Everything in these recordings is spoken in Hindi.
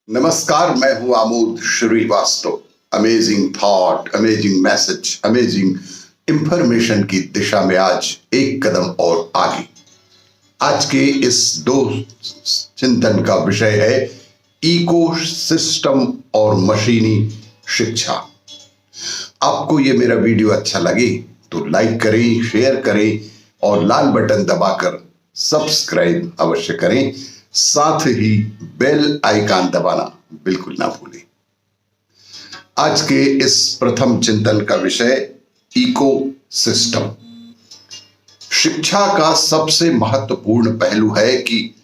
नमस्कार, मैं हूं Amod Srivastava. Amazing thought, amazing message, amazing information की दिशा में आज एक कदम और आगे। आज के इस दो चिंतन का विषय है इकोसिस्टम और मशीनी शिक्षा। आपको ये मेरा वीडियो अच्छा लगे तो लाइक करें, शेयर करें और लाल बटन दबाकर सब्सक्राइब अवश्य करें। साथ ही बेल आइकन दबाना बिल्कुल ना भूलें। आज के इस प्रथम चिंतन का विषय इकोसिस्टम। शिक्षा का सबसे महत्वपूर्ण पहलू है कि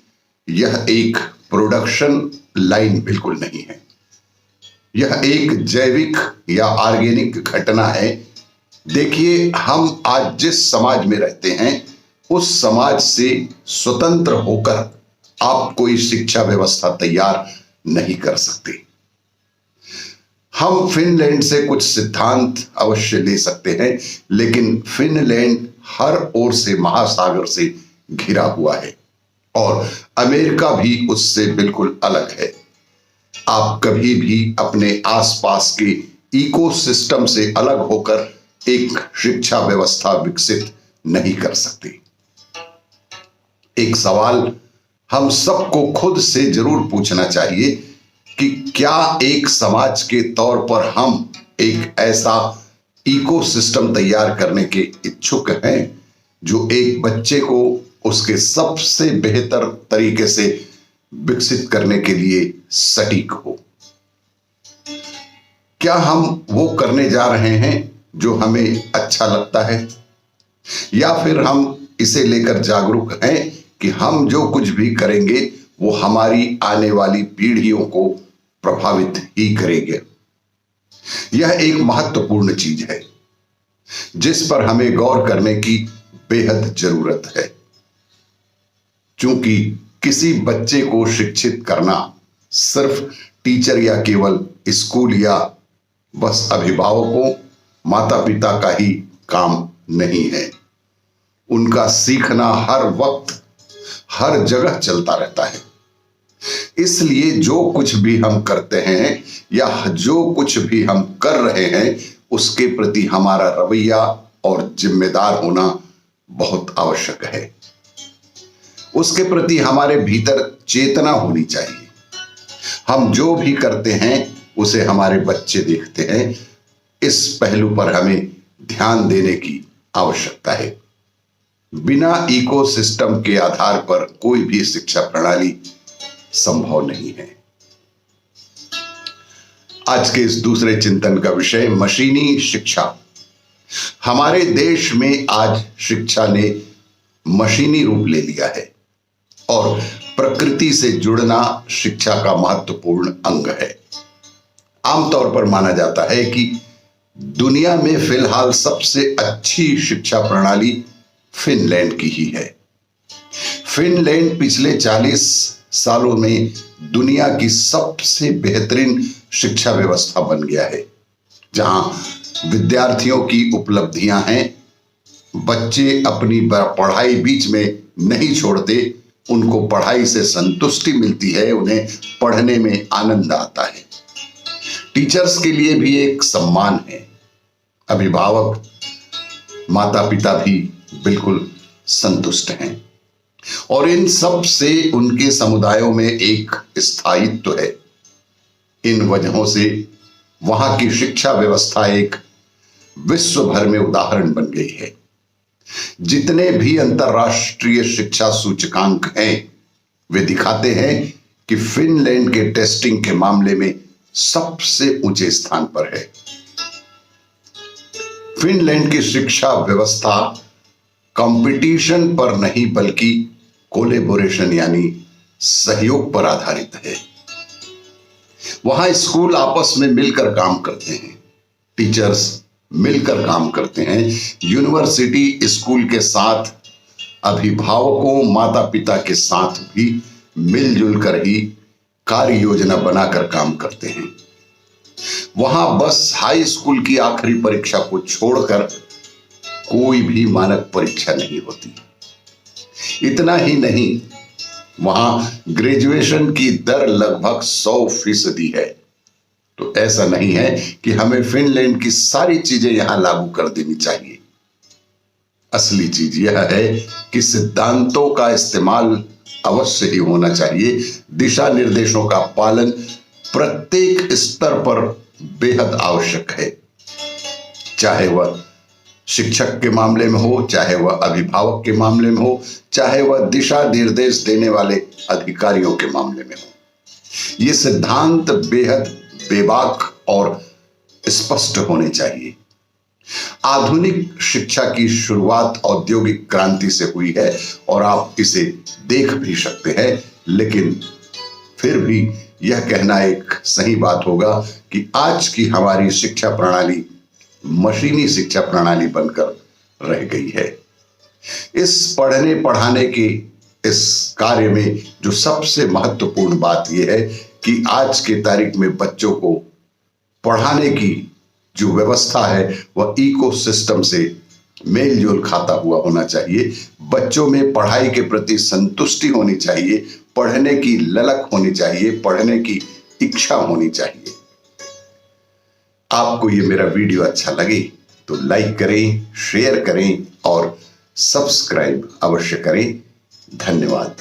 यह एक प्रोडक्शन लाइन बिल्कुल नहीं है। यह एक जैविक या ऑर्गेनिक घटना है। देखिए, हम आज जिस समाज में रहते हैं उस समाज से स्वतंत्र होकर आप कोई शिक्षा व्यवस्था तैयार नहीं कर सकते। हम फिनलैंड से कुछ सिद्धांत अवश्य ले सकते हैं, लेकिन फिनलैंड हर ओर से महासागर से घिरा हुआ है और अमेरिका भी उससे बिल्कुल अलग है। आप कभी भी अपने आसपास के इकोसिस्टम से अलग होकर एक शिक्षा व्यवस्था विकसित नहीं कर सकते। एक सवाल हम सबको खुद से जरूर पूछना चाहिए कि क्या एक समाज के तौर पर हम एक ऐसा इकोसिस्टम तैयार करने के इच्छुक हैं जो एक बच्चे को उसके सबसे बेहतर तरीके से विकसित करने के लिए सटीक हो। क्या हम वो करने जा रहे हैं जो हमें अच्छा लगता है, या फिर हम इसे लेकर जागरूक हैं कि हम जो कुछ भी करेंगे वो हमारी आने वाली पीढ़ियों को प्रभावित ही करेंगे। यह एक महत्वपूर्ण चीज है जिस पर हमें गौर करने की बेहद जरूरत है। क्योंकि किसी बच्चे को शिक्षित करना सिर्फ टीचर या केवल स्कूल या बस अभिभावकों, माता पिता का ही काम नहीं है। उनका सीखना हर वक्त हर जगह चलता रहता है। इसलिए जो कुछ भी हम करते हैं या जो कुछ भी हम कर रहे हैं उसके प्रति हमारा रवैया और जिम्मेदार होना बहुत आवश्यक है। उसके प्रति हमारे भीतर चेतना होनी चाहिए। हम जो भी करते हैं उसे हमारे बच्चे देखते हैं। इस पहलू पर हमें ध्यान देने की आवश्यकता है। बिना इकोसिस्टम के आधार पर कोई भी शिक्षा प्रणाली संभव नहीं है। आज के इस दूसरे चिंतन का विषय मशीनी शिक्षा। हमारे देश में आज शिक्षा ने मशीनी रूप ले लिया है और प्रकृति से जुड़ना शिक्षा का महत्वपूर्ण अंग है। आमतौर पर माना जाता है कि दुनिया में फिलहाल सबसे अच्छी शिक्षा प्रणाली फिनलैंड की ही है। फिनलैंड पिछले 40 सालों में दुनिया की सबसे बेहतरीन शिक्षा व्यवस्था बन गया है, जहां विद्यार्थियों की उपलब्धियां हैं। बच्चे अपनी पढ़ाई बीच में नहीं छोड़ते, उनको पढ़ाई से संतुष्टि मिलती है, उन्हें पढ़ने में आनंद आता है। टीचर्स के लिए भी एक सम्मान है। अभिभावक, माता पिता भी बिल्कुल संतुष्ट हैं और इन सब से उनके समुदायों में एक स्थायित्व है। इन वजहों से वहां की शिक्षा व्यवस्था एक विश्व भर में उदाहरण बन गई है। जितने भी अंतरराष्ट्रीय शिक्षा सूचकांक हैं वे दिखाते हैं कि फिनलैंड के टेस्टिंग के मामले में सबसे ऊंचे स्थान पर है। फिनलैंड की शिक्षा व्यवस्था कंपटीशन पर नहीं बल्कि कोलैबोरेशन यानी सहयोग पर आधारित है। वहां स्कूल आपस में मिलकर काम करते हैं, टीचर्स मिलकर काम करते हैं। यूनिवर्सिटी स्कूल के साथ अभिभावकों, माता पिता के साथ भी मिलजुल कर ही कार्य योजना बनाकर काम करते हैं। वहां बस हाई स्कूल की आखिरी परीक्षा को छोड़कर कोई भी मानक परीक्षा नहीं होती। इतना ही नहीं, वहां ग्रेजुएशन की दर लगभग 100% है। तो ऐसा नहीं है कि हमें फिनलैंड की सारी चीजें यहां लागू कर देनी चाहिए। असली चीज यह है कि सिद्धांतों का इस्तेमाल अवश्य ही होना चाहिए। दिशा निर्देशों का पालन प्रत्येक स्तर पर बेहद आवश्यक है, चाहे वह शिक्षक के मामले में हो, चाहे वह अभिभावक के मामले में हो, चाहे वह दिशा निर्देश देने वाले अधिकारियों के मामले में हो। ये सिद्धांत बेहद बेबाक और स्पष्ट होने चाहिए। आधुनिक शिक्षा की शुरुआत औद्योगिक क्रांति से हुई है और आप इसे देख भी सकते हैं, लेकिन फिर भी यह कहना एक सही बात होगा कि आज की हमारी शिक्षा प्रणाली मशीनी शिक्षा प्रणाली बनकर रह गई है। इस पढ़ने पढ़ाने के इस कार्य में जो सबसे महत्वपूर्ण बात यह है कि आज के तारीख में बच्चों को पढ़ाने की जो व्यवस्था है वह इकोसिस्टम से मेल जोल खाता हुआ होना चाहिए। बच्चों में पढ़ाई के प्रति संतुष्टि होनी चाहिए, पढ़ने की ललक होनी चाहिए, पढ़ने की इच्छा होनी चाहिए। आपको ये मेरा वीडियो अच्छा लगे तो लाइक करें, शेयर करें और सब्सक्राइब अवश्य करें। धन्यवाद।